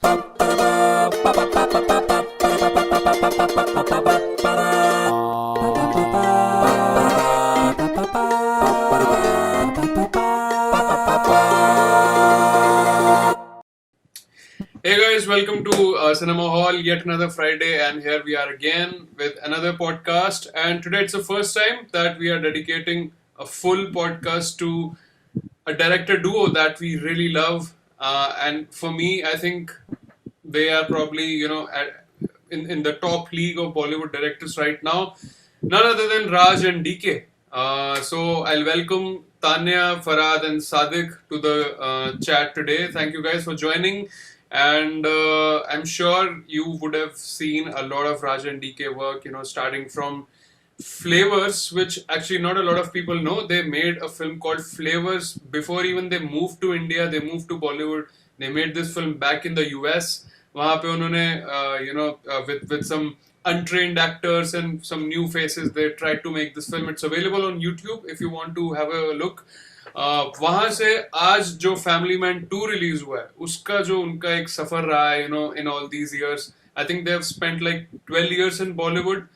Hey guys, welcome to Cine-Mahaul, yet another Friday, and here we are again with another podcast. And today it's the first time that we are dedicating a full podcast to a director duo that we really love. And for me, I think they are probably, in the top league of Bollywood directors right now. None other than Raj and DK. So I'll welcome Taniyaa, Farhad, and Sadiq to the chat today. Thank you guys for joining. And I'm sure you would have seen a lot of Raj and DK work, starting from Flavors, which actually not a lot of people know. They made a film called Flavors before even they moved to India. They moved to Bollywood. They made this film back in the US. वहाँ पे उन्होंने with some untrained actors and some new faces, they tried to make this film. It's available on YouTube if you want to have a look. वहाँ से आज जो family man 2 release हुआ है उसका जो उनका एक सफर रहा है in all these years. I think they have spent like 12 years in Bollywood.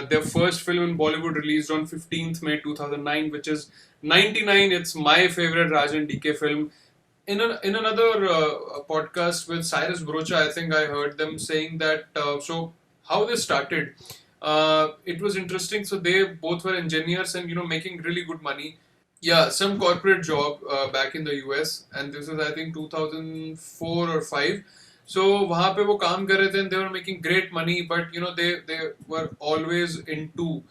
Their first film in Bollywood released on 15th May 2009, which is 99. It's my favorite Raj and DK film. In another podcast with Cyrus Brocha, I think I heard them saying that so how they started. It was interesting. So they both were engineers and making really good money. Yeah, some corporate job back in the US, and this is I think 2004 or 5. So वहाँ पे वो काम कर रहे थे and they were making great money, but they were always into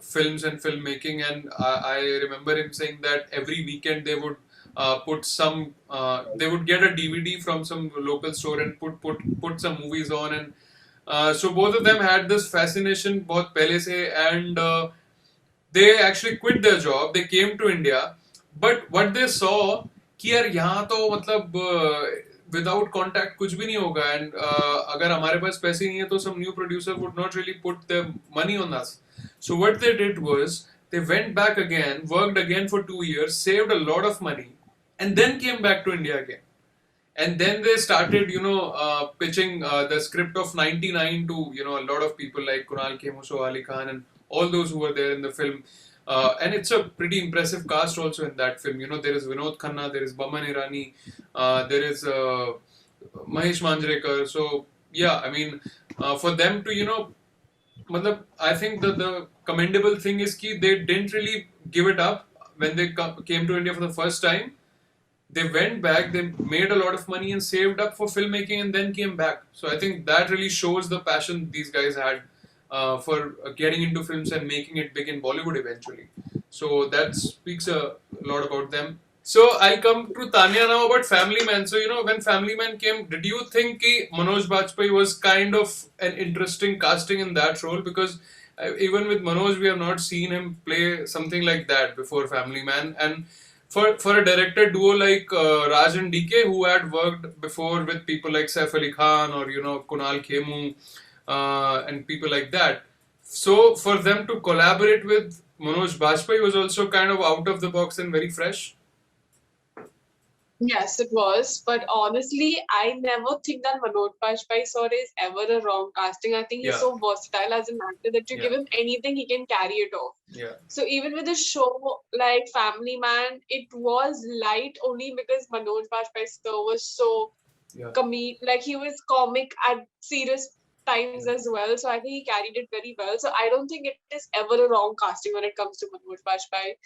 films and filmmaking, and I remember him saying that every weekend they would they would get a DVD from some local store and put some movies on, and so both of them had this fascination बहुत पहले से, and they actually quit their job. They came to India, but what they saw कि यार यहाँ तो मतलब without contact कुछ भी नहीं होगा, and अगर हमारे पास पैसे नहीं है तो some new producer would not really put their money on us. So what they did was they went back again, worked again for 2 years, saved a lot of money, and then came back to India again. And then they started, pitching the script of 99 to, a lot of people like Kunal Khemuso, Ali Khan, and all those who were there in the film. And it's a pretty impressive cast also in that film. There is Vinod Khanna, there is Baman Irani, there is Mahesh Manjrekar. So, yeah, I mean, for them to, I think the commendable thing is that they didn't really give it up when they came to India for the first time. They went back, they made a lot of money and saved up for filmmaking and then came back. So I think that really shows the passion these guys had for getting into films and making it big in Bollywood eventually. So that speaks a lot about them. So I'll come to Taniyaa now about Family Man. So, when Family Man came, did you think that Manoj Bajpayee was kind of an interesting casting in that role? Because even with Manoj, we have not seen him play something like that before Family Man. And for a director duo like Raj and DK, who had worked before with people like Saif Ali Khan or Kunal Khemu and people like that, so for them to collaborate with Manoj Bajpayee was also kind of out of the box and very fresh. Yes, it was. But honestly, I never think that Manoj Bajpayee sir is ever a wrong casting. I think he's so versatile as an actor that you give him anything, he can carry it off. Yeah. So even with a show like Family Man, it was light only because Manoj Bajpayee sir was so like he was comic at serious times as well. So I think he carried it very well. So I don't think it is ever a wrong casting when it comes to Manoj Bajpayee.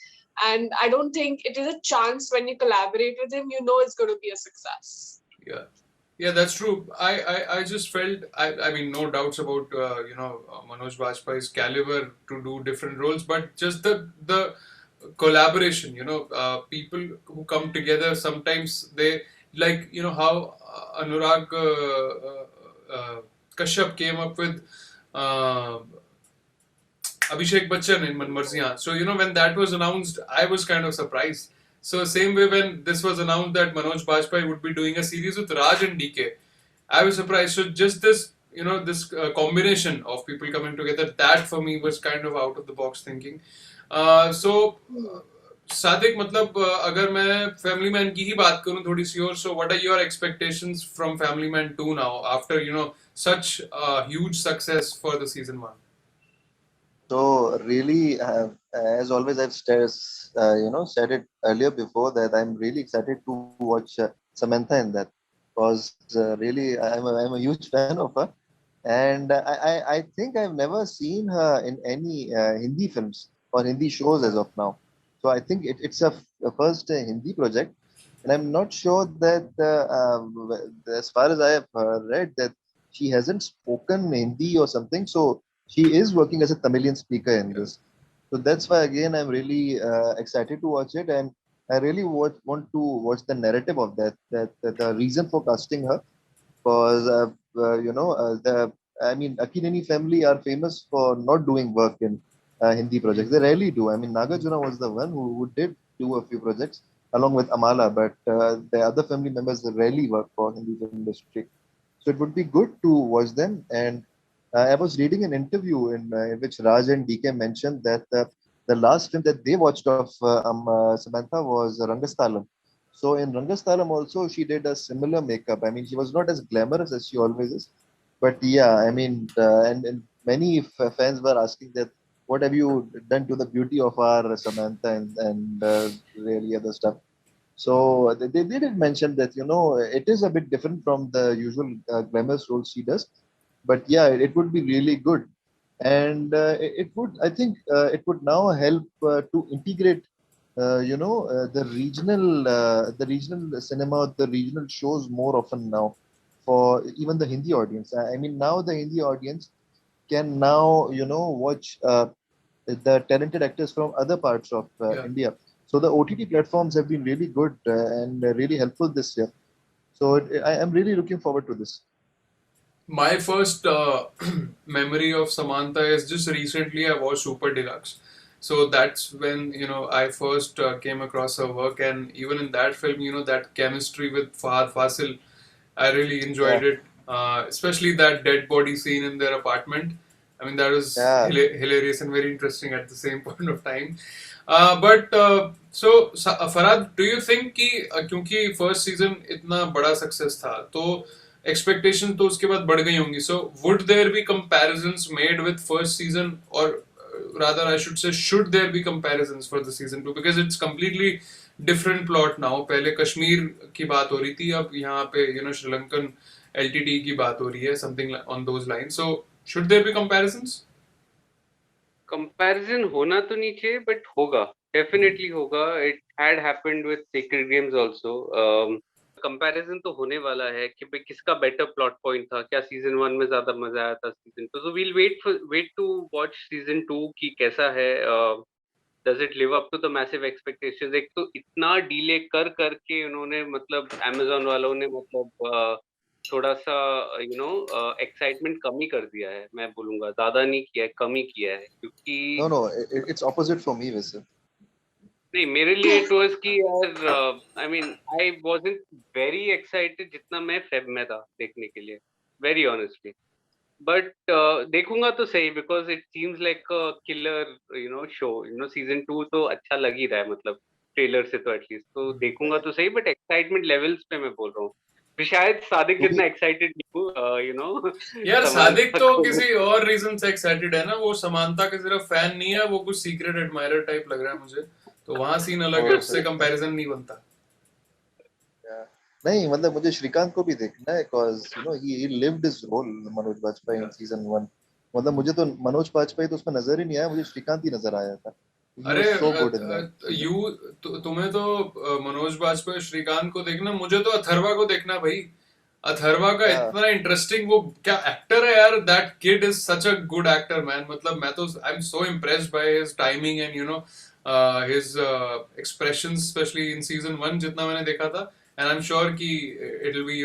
And I don't think it is a chance when you collaborate with him, it's going to be a success. Yeah. Yeah, that's true. I just felt, I mean, no doubts about, Manoj Bajpayee's caliber to do different roles, but just the collaboration, people who come together, sometimes they, like, how Anurag Kashyap came up with Abhishek Bachchan in Manmarziyan. So, when that was announced, I was kind of surprised. So, same way when this was announced that Manoj Bajpayee would be doing a series with Raj and DK, I was surprised. So, just this, this combination of people coming together, that for me was kind of out of the box thinking. So, Sadiq मतलब अगर मैं family man की ही बात करूं थोड़ी सी और, so what are your expectations from family man 2 now after such huge success for the season 1? So really, as always, I've said it earlier before that I'm really excited to watch Samantha in that, because really I'm a huge fan of her, and I think I've never seen her in any Hindi films or Hindi shows as of now. So I think it's a first Hindi project, and I'm not sure that as far as I have read that she hasn't spoken Hindi or something. So she is working as a Tamilian speaker in Yeah. this. So that's why again I'm really excited to watch it, and I really want to watch the narrative of that the reason for casting her, because the I mean Akkineni family are famous for not doing work in Hindi projects. They rarely do. I mean Nagarjuna was the one who did do a few projects along with Amala, but the other family members rarely work for Hindi film industry. So it would be good to watch them. And I was reading an interview in which Raj and DK mentioned that the last film that they watched of Samantha was Rangastalam. So in Rangastalam also she did a similar makeup. I mean she was not as glamorous as she always is, but yeah, I mean and many fans were asking that what have you done to the beauty of our Samantha and really other stuff. So they did mention that it is a bit different from the usual glamorous roles she does, but yeah, it would be really good, and it would, I think, it would now help to integrate the regional cinema, the regional shows more often now for even the Hindi audience. I mean, now the Hindi audience can now watch the talented actors from other parts of Yeah. India. So the OTT platforms have been really good and really helpful this year. So I am really looking forward to this. My first memory of Samantha is just recently I watched Super Deluxe. So that's when I first came across her work, and even in that film, that chemistry with Fahad Fasil, I really enjoyed Yeah, it. Especially that dead body scene in their apartment. I mean, that was yeah. hilarious and very interesting at the same point of time. But Farhad, do you think कि क्योंकि first season इतना बड़ा success था तो expectation तो उसके बाद बढ़ गई होंगी, so would there be comparisons made with first season, और rather I should say should there be comparisons for the season 2, because it's completely different plot now. पहले कश्मीर की बात हो रही थी, अब यहाँ पे श्रीलंकन LTT की बात हो रही है, something on those lines. So should there be comparisons? Comparison होना तो नहीं चाहिए बट होगा, डेफिनेटली होगा. It had happened with secret games also. Comparison तो होने वाला है कि भाई किसका बेटर प्लॉट पॉइंट था, क्या सीजन 1 में ज्यादा मजा आया था season 2. So we'll wait to watch season 2 की कैसा है. Does it live up to the massive expectations. एक तो इतना डिले कर करके उन्होंने मतलब अमेज़न वालों ने मतलब थोड़ा सा एक्साइटमेंट कम ही कर दिया है. मैं बोलूंगा ज्यादा नहीं किया है, कम ही किया है, क्योंकि No, it's opposite for me, वैसे. नहीं मेरे लिए इट वाज कि यार I mean I wasn't very excited जितना मैं फेब में था देखने के लिए, वेरी ऑनेस्टली. बट देखूंगा तो सही, because it seems like killer show. Season 2 तो अच्छा लग ही रहा है, मतलब ट्रेलर से तो एटलीस्ट. तो देखूंगा तो सही, बट एक्साइटमेंट लेवल्स पे मैं बोल रहा हूँ. शायद सादिक To जितना be एक्साइटेड नहीं हूँ यार सादिक समांथा तो को. किसी और रीजन से एक्साइटेड है ना, वो समांथा का सिर्फ फैन नहीं है, वो कुछ सीक्रेट एडमायरर टाइप लग रहा है मुझे, तो वहां सीन अलग है, उससे कंपैरिजन नहीं बनता. yeah. नहीं मतलब मुझे श्रीकांत को भी देखना है, because he lived his role, Manoj Bajpayee in season 1. मतलब मुझे तो मनोज बाजपेयी तो उसमें नजर ही नहीं आया, मुझे श्रीकांत ही नजर आया था. He अरे was so good in that season. तुम्हें तो मनोज बाजपेयी श्रीकांत को देखना, मुझे तो अथर्वा को देखना भाई. अथर्वा का Yeah. इतना इंटरेस्टिंग, वो क्या एक्टर है यार. That kid is such a good actor man. मतलब मैं तो I am so impressed by his timing and his expressions, specially in season 1 जितना मैंने देखा था. एंड आई एम श्योर कि it will be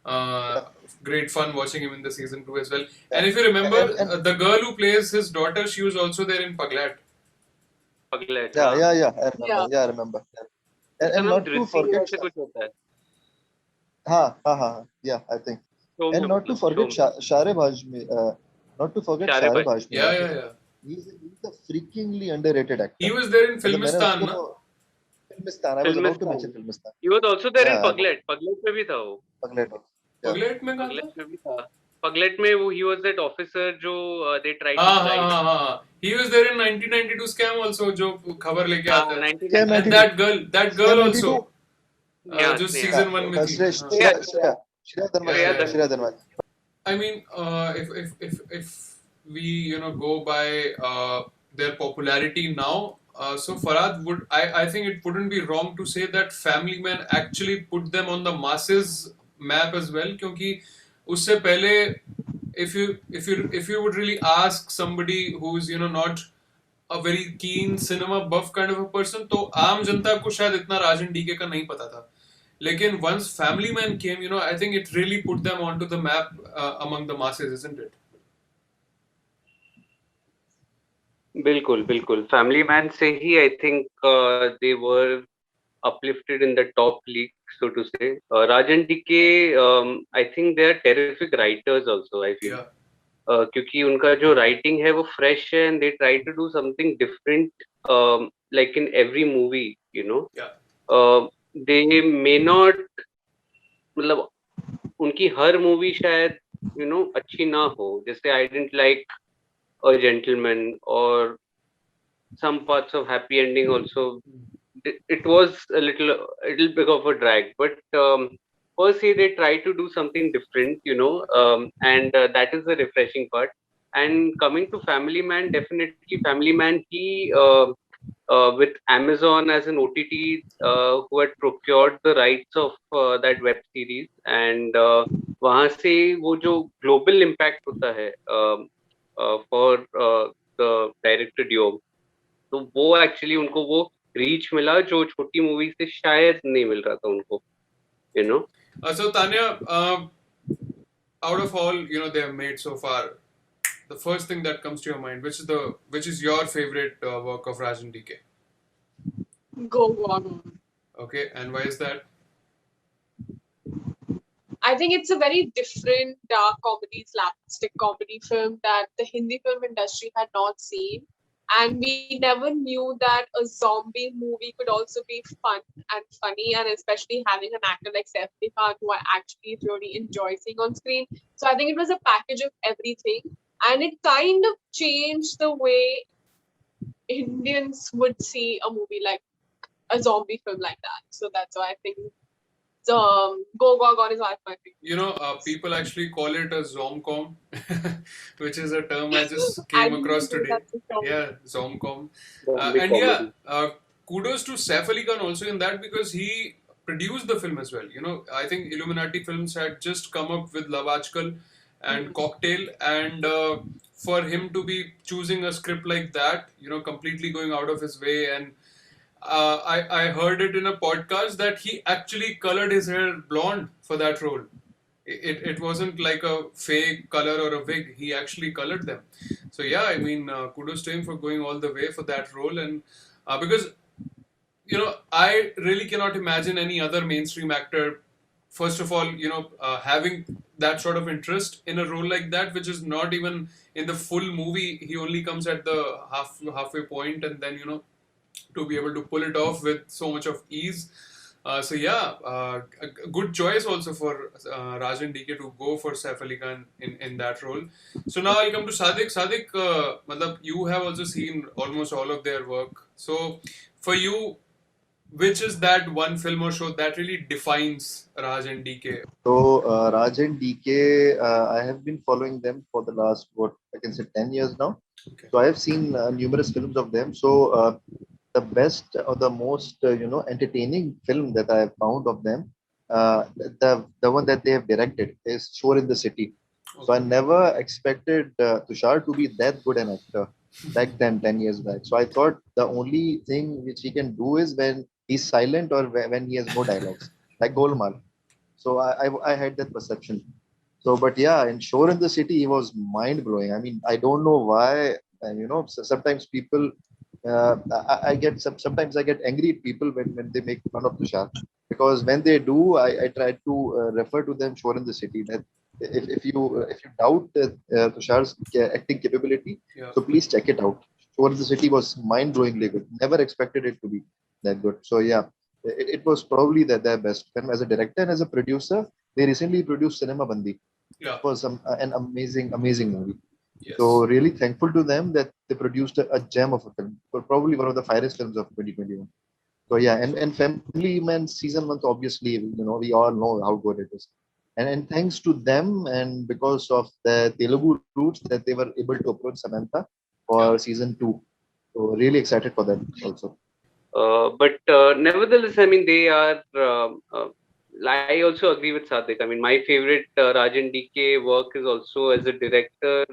Yeah. great fun watching him in the season 2 as well. Yeah. And if you remember, And the girl who plays his daughter, she was also there in Paglat. Pagglait. yeah, हाँ, yeah, yeah, I remember. Yeah. Yeah, I remember. Yeah. उसका And नाम not to Dhriti forget, ऐसे कुछ होता है. yeah, I think. Show में And not to मतलब show forget में Share Bhajmi, not to forget शारे Share भाई. Bhajmi. Yeah, yeah, yeah. He's a freakingly underrated actor. He was there in मतलब मैंने Filmistan, उसको na? Filmistan. I was about to mention Filmistan. He was also there in Yeah, Paglet. Paglet में भी था वो. Paglet. Yeah. Pagglait में कहाँ था? Paglet में भी था. Paglet में वो he was that officer जो they tried to fly. हाँ. He was there in 1992 scam also जो खबर लेके आता है. 1992. And that girl also. Yeah, जो Sneha. season 1 में थी. Shreya Dhanwal. I mean, if we go by their popularity now, so Farhad, I think it wouldn't be wrong to say that Family Man actually put them on the masses map as well, क्योंकि उससे पहले if you would really ask somebody who's not a very keen cinema buff kind of a person, तो आम जनता को शायद इतना राज and DK का नहीं पता था. लेकिन once Family Man came, I think it really put them onto the map among the masses, isn't it? बिल्कुल. Family Man से ही I think they were uplifted in the top league, so to say. Raj and DK, I think they are terrific writers also, I feel. Yeah. क्योंकि उनका जो writing है वो fresh है and they try to do something different, like in every movie, Yeah. They may not, मतलब उनकी हर movie शायद अच्छी ना हो. जैसे I didn't like A Gentleman or some parts of Happy Ending also. It was a little bit of a drag, but per se they try to do something different, and that is the refreshing part. And coming to Family Man, definitely Family Man, he with Amazon as an OTT, who had procured the rights of that web series, and वहाँ से वो जो global impact होता है for the director duo, तो वो actually उनको वो reach मिला जो छोटी मूवी से शायद नहीं मिल रहा था उनको, So Taniyaa, out of all they have made so far, the first thing that comes to your mind, which is your favorite work of Raj and DK? Go on. Okay, and why is that? I think it's a very different dark comedy, slapstick comedy film that the Hindi film industry had not seen. And we never knew that a zombie movie could also be fun and funny, and especially having an actor like Saif Ali Khan, who I actually really enjoy seeing on screen. So I think it was a package of everything. And it kind of changed the way Indians would see a movie like a zombie film like that. So that's why I think Go Gone is one of my favorites. People actually call it a zomcom, which is a term I just came across today. Yeah, zomcom. And yeah, kudos to Saif Ali Khan also in that, because he produced the film as well. I think Illuminati Films had just come up with Love Aajkal and Cocktail, and for him to be choosing a script like that, completely going out of his way, and I heard it in a podcast that he actually colored his hair blonde for that role. It wasn't like a fake color or a wig. He actually colored them. So yeah, I mean, kudos to him for going all the way for that role, and because I really cannot imagine any other mainstream actor, first of all, having that sort of interest in a role like that, which is not even in the full movie. He only comes at the halfway point, and then to be able to pull it off with so much of ease. So yeah, a good choice also for Raj and DK to go for Saif Ali Khan in that role. So now I'll come to Sadiq. Sadiq, you have also seen almost all of their work. So for you, which is that one film or show that really defines Raj and DK? So Raj and DK, I have been following them for the last, I can say 10 years now. Okay. So I have seen numerous films of them. So the best or the most entertaining film that I have found of them, the one that they have directed is Shore in the City. Okay. So I never expected Tushar to be that good an actor back then, 10 years back. So I thought the only thing which he can do is when he's silent or when he has no dialogues, like Golmaal. So I had that perception. So, but yeah, in Shore in the City, he was mind blowing. I mean, I don't know why. Sometimes people, I get sometimes I get angry at people when they make fun of Tushar, because when they do, I try to refer to them Shore in the City. That if you doubt Tushar's acting capability, Yeah. so please check it out. Shore in the City was mind blowingly good. Never expected it to be. that good. So yeah, it was probably their best film as a director and as a producer. They recently produced Cinema Bandi. Yeah. It was an amazing movie. Yes. So really thankful to them that they produced a gem of a film, probably one of the finest films of 2021. So yeah, and Family Man season 1, obviously, we all know how good it is. And thanks to them and because of the Telugu roots that they were able to approach Samantha for season 2. So really excited for that also. But nevertheless, I mean, they are. I also agree with Sadiq. I mean, my favorite Raj and DK work is also as a director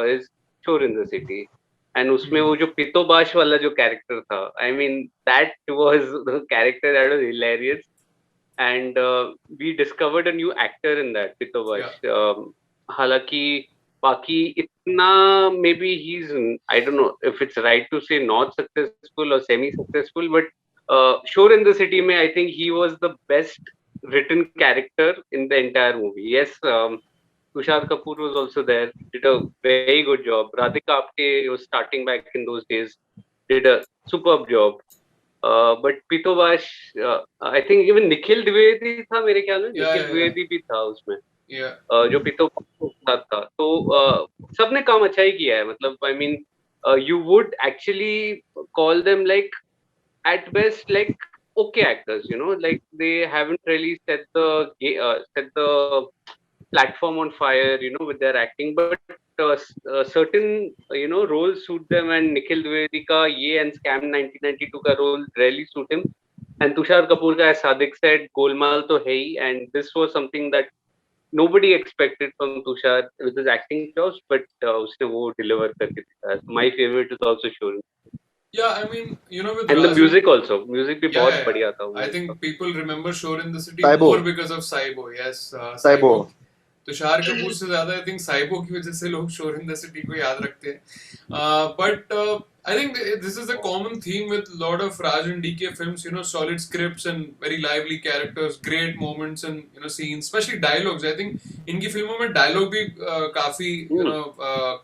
is Chor in the City. And उसमें वो जो पितोबाश वाला जो character था, I mean, that was the character that was hilarious. And we discovered a new actor in that Pitobash. हालांकि बाकी इतना maybe he's, I don't know if it's right to say not successful or semi-successful, but Shore in the City mein, I think he was the best written character in the entire movie. Yes, Tushar Kapoor was also there, did a very good job. Radhika Apte was starting back in those days, did a superb job. But Pitobash, I think even Nikhil Dwivedi था मेरे ख्याल में, निखिल द्विवेदी भी था उसमें, जो पितोबाश के साथ था. तो सबने काम अच्छा ही किया है, मतलब I mean, you would actually call them like at best like okay actors, like they haven't really set the platform on fire, with their acting, but certain roles suit them, and Nikhil Dwivedi ka ye and Scam 1992 ka role really suit him, and Tushar Kapoor ka, as Sadiq said, golmaal to hai hi, and this was something that nobody expected from Tushar with his acting chops, but usne wo deliver karke dikha. My favorite is also Shore. Yeah, I mean, with and the music also, music bhi bahut badhiya tha. I think people remember Shore in the City Saibo. more because of Saibo. Yes, Saibo. Tushar Kapoor से ज्यादा I think Saibo की वजह से लोग शोर in the city को याद रखते हैं. But I think this is a common theme with a lot of Raj and DK films, solid scripts and very lively characters, great moments and scenes, especially dialogues. I think इनकी फिल्मों में dialogue भी काफी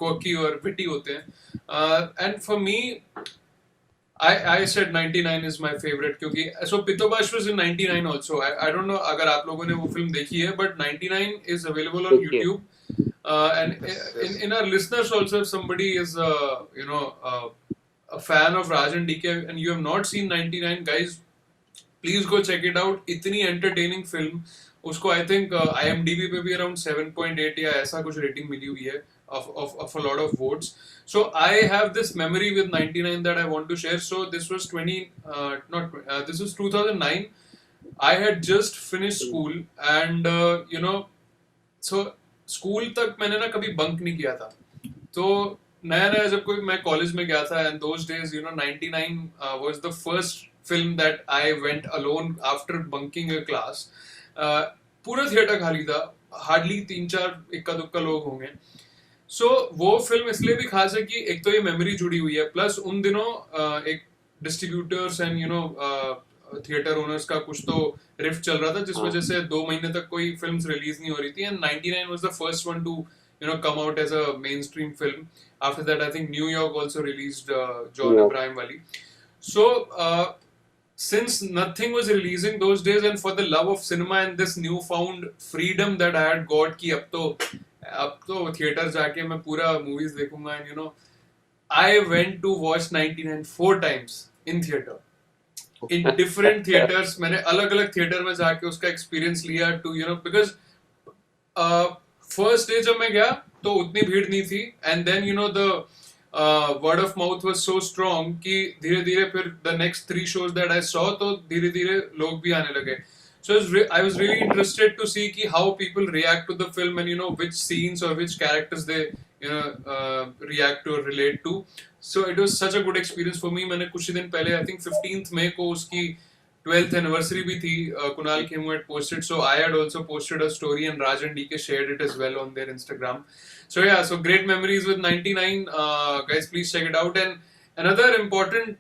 quirky और witty होते हैं. And for me, I said 99 is my favorite क्योंकि so Pitobash was in 99 also. I don't know अगर आप लोगों ने वो फिल्म देखी है, but 99 is available on YouTube. And in our listeners also, if somebody is a fan of Raj and DK and you have not seen 99, guys, please go check it out. इतनी entertaining film. उसको I think IMDb पे भी around 7.8 या ऐसा कुछ rating मिली हुई है of a lot of votes. So I have this memory with 99 that I want to share. So this was this was 2009. I had just finished school and so school तक मैंने ना कभी bunk नहीं किया था. तो नया जब कोई मैं college में गया था, and those days 99 was the first film that I went alone after bunking a class. पूरा थिएटर खाली था, हार्डली 3-4 इक्का दुक्का लोग होंगे. सो वो फिल्म इसलिए भी खास है कि एक तो ये मेमोरी जुड़ी हुई है, प्लस उन दिनों एक डिस्ट्रीब्यूटर्स एंड थिएटर ओनर्स का कुछ तो रिफ्ट चल रहा था, जिस वजह से 2 महीने तक कोई फिल्म्स रिलीज नहीं हो रही थी. And 99 was the first one two come out as a mainstream film. After that, I think New York also released John Abraham wali. So since nothing was releasing those days, and for the love of cinema and this newfound freedom that I had got कि अब तो theatre जाके मैं पूरा movies देखूंगा, and I went to watch 99 4 times in theater in different theaters. मैंने अलग-अलग theatre में जाके उसका एक्सपीरियंस लिया to because फर्स्ट डे जब मैं गया तो उतनी भीड़ नहीं थी, and then the word of mouth was so strong कि धीरे धीरे फिर the next 3 shows that I saw तो धीरे धीरे लोग भी आने लगे. So I was really interested to see कि how people react to the film and which scenes or which characters they react to or relate to. So it was such a good experience for me. मैंने कुछ ही दिन पहले I think 15th May को उसकी 12th anniversary भी थी. Kunal Khemu had posted, so I had also posted a story and Raj and DK shared it as well on their Instagram. So yeah, so great memories with 99. Guys, please check it out. And another important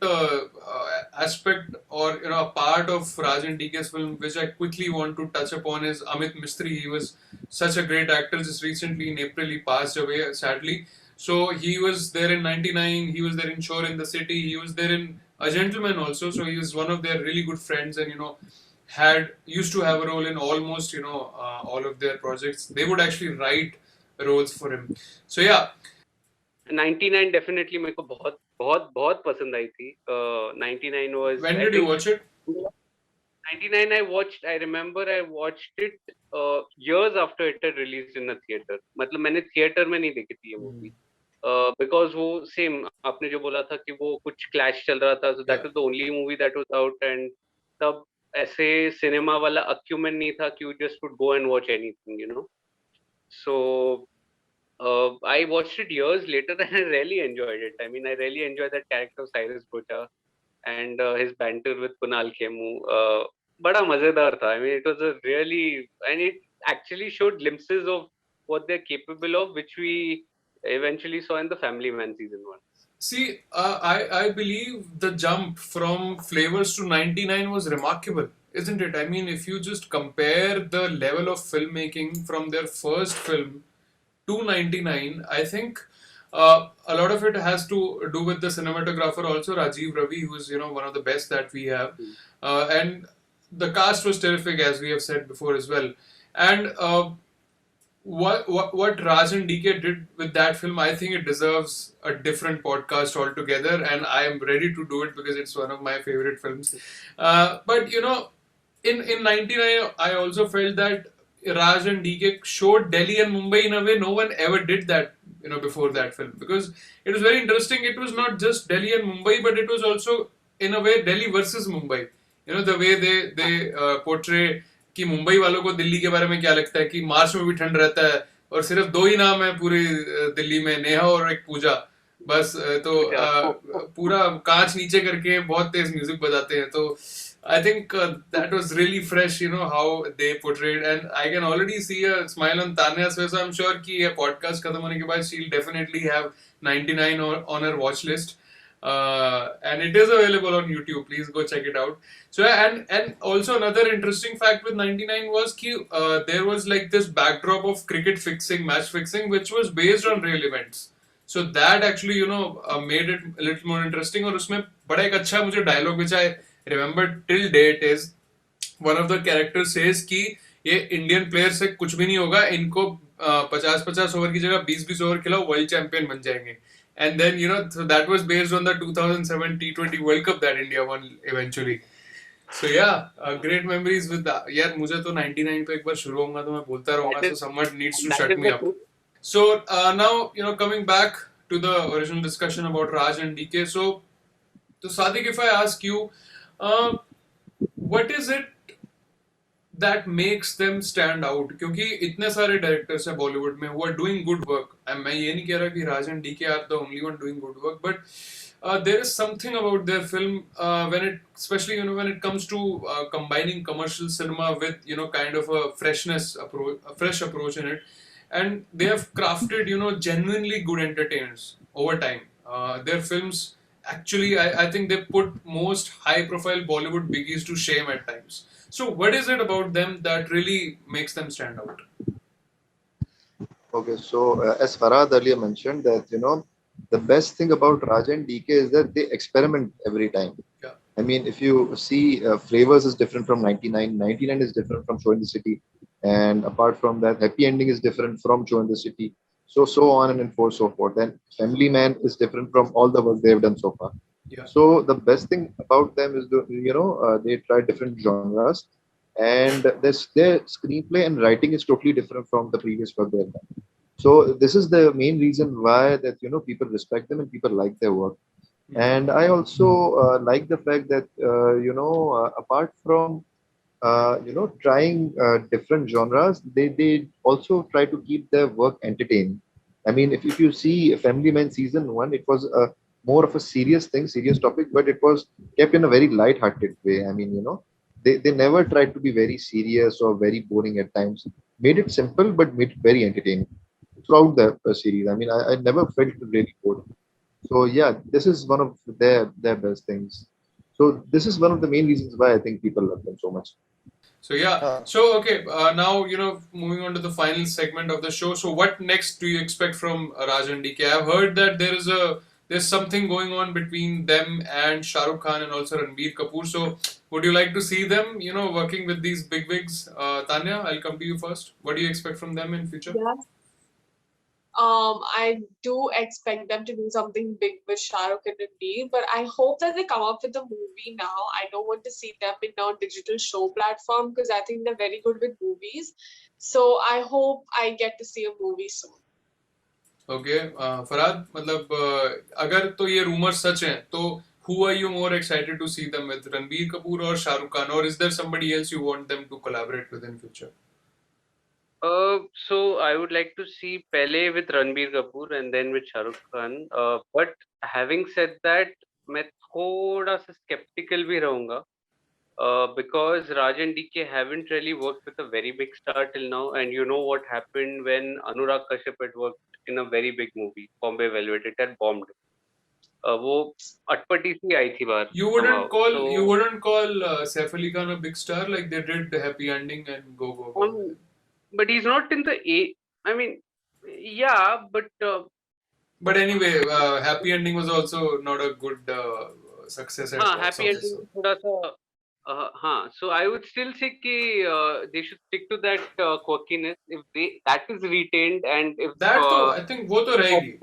aspect or a part of Raj and DK's film which I quickly want to touch upon is Amit Mistry. He was such a great actor. Just recently in April he passed away sadly. So he was there in 99. He was there in Shore in the City. He was there in a gentleman also. So he was one of their really good friends, and had used to have a role in almost all of their projects. They would actually write roles for him. So yeah. 99 definitely मेरे को बहुत बहुत बहुत पसंद आई थी. 99 was. When did you watch it? 99 I remember I watched it years after it had released in a theater. मतलब मैंने theatre में नहीं देखी थी ये मूवी. Because वो सेम आपने जो बोला था कि वो कुछ क्लैश चल रहा था, so that was the only movie that was out, and तब ऐसे सिनेमा वाला अक्यूमेंट नहीं था कि you just would go and watch anything. So I watched it years later and I really enjoyed it. I mean, I really enjoyed that character of Cyrus Bocha and his banter with Kunal Khemu. बड़ा मजेदार था. I mean, it was a really, and it actually showed glimpses of what they're capable of, which we eventually saw in the Family Man season 1. See, I believe the jump from Flavors to 99 was remarkable, isn't it? I mean, if you just compare the level of filmmaking from their first film to 99, I think a lot of it has to do with the cinematographer also, Rajiv Ravi, who is one of the best that we have, and the cast was terrific, as we have said before as well. And what Raj and DK did with that film, I think it deserves a different podcast altogether, and I am ready to do it because it's one of my favorite films. But in 99, I also felt that Raj and DK showed Delhi and Mumbai in a way no one ever did that before that film, because it was very interesting. It was not just Delhi and Mumbai, but it was also in a way Delhi versus Mumbai. The way they portray कि मुंबई वालों को दिल्ली के बारे में क्या लगता है कि मार्च में भी ठंड रहता है और सिर्फ 2 ही नाम है पूरी दिल्ली में, नेहा और एक पूजा, बस. तो पूरा कांच नीचे करके बहुत तेज म्यूजिक बजाते हैं. तो I think that was really fresh, how they portrayed, and I can already see a smile on Taniya's face. So I'm sure कि ये podcast खत्म होने के बाद she'll definitely have 99 on her watch list. And it is available on YouTube. Please go check it out. So and also another interesting fact with 99 was that there was like this backdrop of cricket fixing, match fixing, which was based on real events. So that actually made it a little more interesting. और उसमें बड़ा एक अच्छा मुझे dialogue which I remember till date is one of the characters says कि ये Indian player से कुछ भी नहीं होगा, इनको 50-50 ओवर की जगह 20-20 ओवर खिलाओ, वर्ल्ड चैंपियन बन जाएंगे. And then so that was based on the 2007 T20 World Cup that India won eventually. So yeah, great memories with that. यार मुझे तो 99 पे एक बार शुरू होगा तो मैं बोलता रहूंगा, so someone needs to shut me up. So now coming back to the original discussion about Raj and DK. So Sadiq, if I ask you, what is it that makes them stand out? क्योंकि इतने सारे directors हैं Bollywood में who are doing good work. मैं ये नहीं कह रहा कि Raj and DK are the only one doing good work, but there is something about their film especially when it comes to combining commercial cinema with kind of a fresh approach in it, and they have crafted genuinely good entertainers over time. Their films actually, I think they put most high profile Bollywood biggies to shame at times. So what is it about them that really makes them stand out? Okay, so as Farhad earlier mentioned that the best thing about Raj and DK is that they experiment every time. Yeah. I mean, if you see Flavors is different from 99, 99 is different from Show in the City, and apart from that, Happy Ending is different from Show in the City. So on and so forth. And Family Man is different from all the work they have done so far. Yeah. So the best thing about them is they try different genres, and their screenplay and writing is totally different from the previous work they have done. So this is the main reason why that people respect them and people like their work. And I also like the fact that apart from trying different genres, they also try to keep their work entertaining. I mean, if you see Family Man season 1, it was more of a serious topic, but it was kept in a very light-hearted way. I mean, they never tried to be very serious or very boring at times. Made it simple, but made it very entertaining throughout the series. I mean, I never felt really bored. So yeah, this is one of their best things. So this is one of the main reasons why I think people love them so much. So yeah, so okay, now moving on to the final segment of the show. So what next do you expect from Raj and DK? I've heard that there's something going on between them and Shah Rukh Khan and also Ranbir Kapoor. So, would you like to see them, working with these bigwigs? Tanya, I'll come to you first. What do you expect from them in future? Yes. I do expect them to do something big with Shah Rukh and Ranbir, but I hope that they come up with a movie now. I don't want to see them in a digital show platform because I think they're very good with movies. So I hope I get to see a movie soon. Okay, Farhad, मतलब अगर तो ये rumors सच हैं, तो who are you more excited to see them with, Ranbir Kapoor or Shah Rukh Khan, or is there somebody else you want them to collaborate with in future? So I would like to see Pele with Ranbir Kapoor and then with Shah Rukh Khan. But having said that, मैं थोड़ा सा skeptical भी रहूँगा. Because Raj and DK haven't really worked with a very big star till now, and you know what happened when Anurag Kashyap had worked in a very big movie, Bombay Velvet. It had bombed. वो अटपटी सी आई थी बाहर. You wouldn't call Saif Ali Khan a big star, like they did Happy Ending and Go. But he's not in the A. I mean, yeah, but. But anyway, Happy Ending was also not a good success. Happy Ending थोड़ा सा. So I would still say कि they should stick to that quirkiness. If that is retained and if that I think वो तो रहेगी.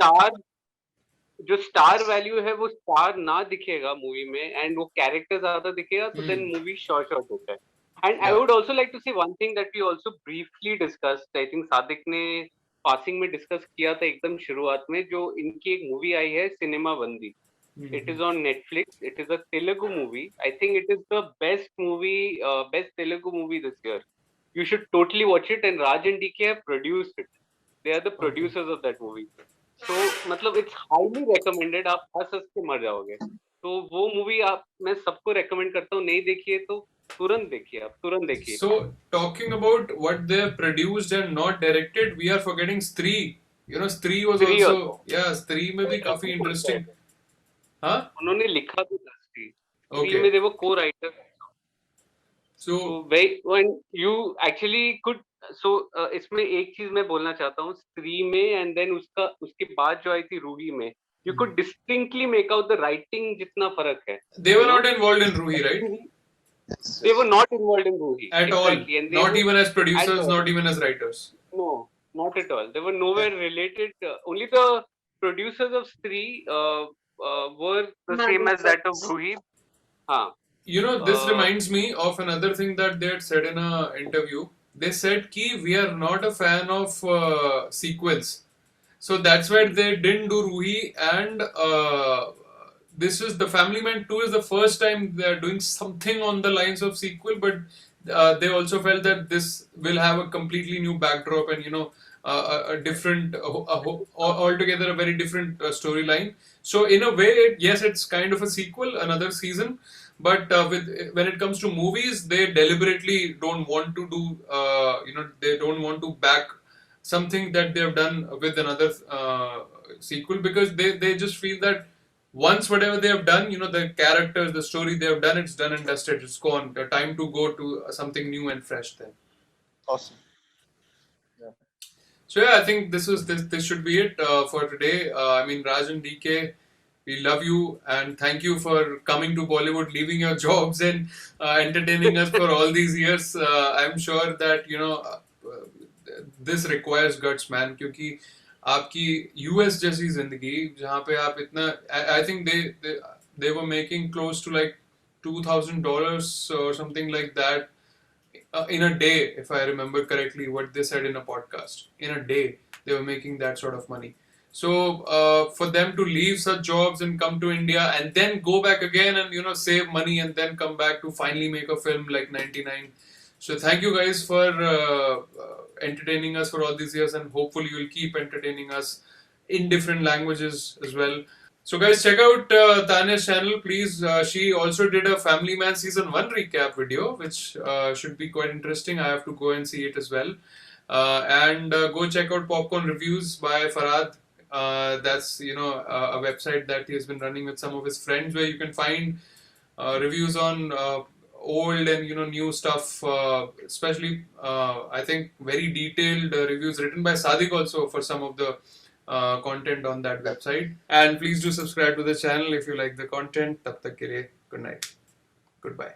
जो star value है वो star ना दिखेगा मूवी में एंड वो कैरेक्टर ज्यादा दिखेगा तो देन मूवी शॉर्ट होता है. And I would also like to say one thing that we also briefly discussed. I think Sadiq ने पासिंग में डिस्कस किया था एकदम शुरुआत में, जो इनकी एक मूवी आई है सिनेमा बंदी. It is on Netflix. It is a Telugu movie. I think it is the best Telugu movie this year. You should totally watch it. And Raj and DK have produced it. They are the producers of that movie. So, मतलब it's highly recommended. आप हंस के मर जाओगे. तो वो movie मैं सबको recommend करता हूँ. नहीं देखिए तो तुरंत देखिए. So, talking about what they have produced and not directed, we are forgetting Stree. Stree was also. Yeah, Stree में भी काफी interesting. हाँ? उन्होंने लिखा भी था Stree में, they were co-writers. So when you actually could, इसमें एक चीज मैं बोलना चाहता हूँ Stree में, and then उसके बाद जो आई थी रूही में, you could distinctly make out the writing जितना फर्क है. They were not involved in Ruhi, right? They were not involved in Ruhi at all. Not even as producers, not even as writers. No, not at all. They were nowhere related. Only the producers of Stree were the same as that of Ruhi. This reminds me of another thing that they had said in an interview. They said ki we are not a fan of sequels. So that's why they didn't do Ruhi, and this is the Family Man 2 is the first time they are doing something on the lines of sequel, but they also felt that this will have a completely new backdrop and a different, altogether a very different storyline. So in a way, yes, it's kind of a sequel, another season. But when it comes to movies, they deliberately don't want to do, they don't want to back something that they have done with another sequel, because they just feel that once whatever they have done, the characters, the story they have done, it's done and dusted. It's gone. Time to go to something new and fresh then. Awesome. So yeah, I think this should be it for today. I mean, Raj and DK, we love you and thank you for coming to Bollywood, leaving your jobs and entertaining us for all these years. I'm sure that this requires guts, man. क्योंकि आपकी US जैसी जिंदगी जहाँ पे आप इतना, I think they were making close to like $2,000 or something like that. In a day, if I remember correctly, what they said in a podcast. In a day, they were making that sort of money. So, for them to leave such jobs and come to India and then go back again and, save money and then come back to finally make a film like 99. So, thank you guys for entertaining us for all these years, and hopefully you'll keep entertaining us in different languages as well. So guys, check out Tanya's channel, please. She also did a Family Man Season 1 recap video, which should be quite interesting. I have to go and see it as well. And go check out Popcorn Reviews by Farhad. That's, a website that he has been running with some of his friends, where you can find reviews on old and, new stuff, especially, I think, very detailed reviews written by Sadiq also for some of the content on that website. And please do subscribe to the channel if you like the content. Tab tak ke liye, good night. Goodbye.